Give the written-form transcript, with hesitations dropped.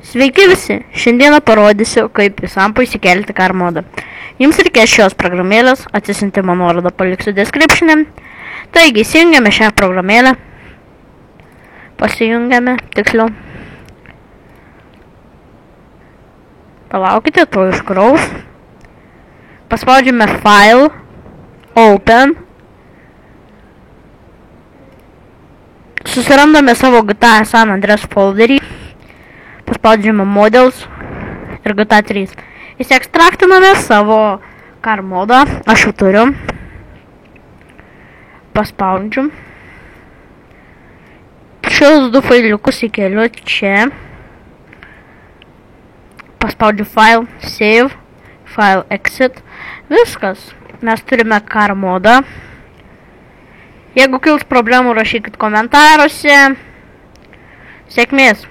Sveiki visi! Šiandieną parodysiu, kaip Isampo įsikelti car modą. Jums reikės šios programėlės, atsisiuntimo nuorodą paliksiu description'e. Taigi, įsijungiame šią programėlę. Pasijungiame, tiksliau. Palaukite, to iškraus. Paspaudžiame File, Open. Susirandame savo GTA San Andreas folderį. Paspaudžiame Models ir GTA 3. Įsiekstraktiname savo car modą. Aš jau turiu. Paspaudžiu. Šios du failiukus įkeliu čia. Paspaudžiu File, Save, File, Exit. Viskas. Mes turime car modą. Jeigu kils problemų, rašykit komentaruose. Sėkmės!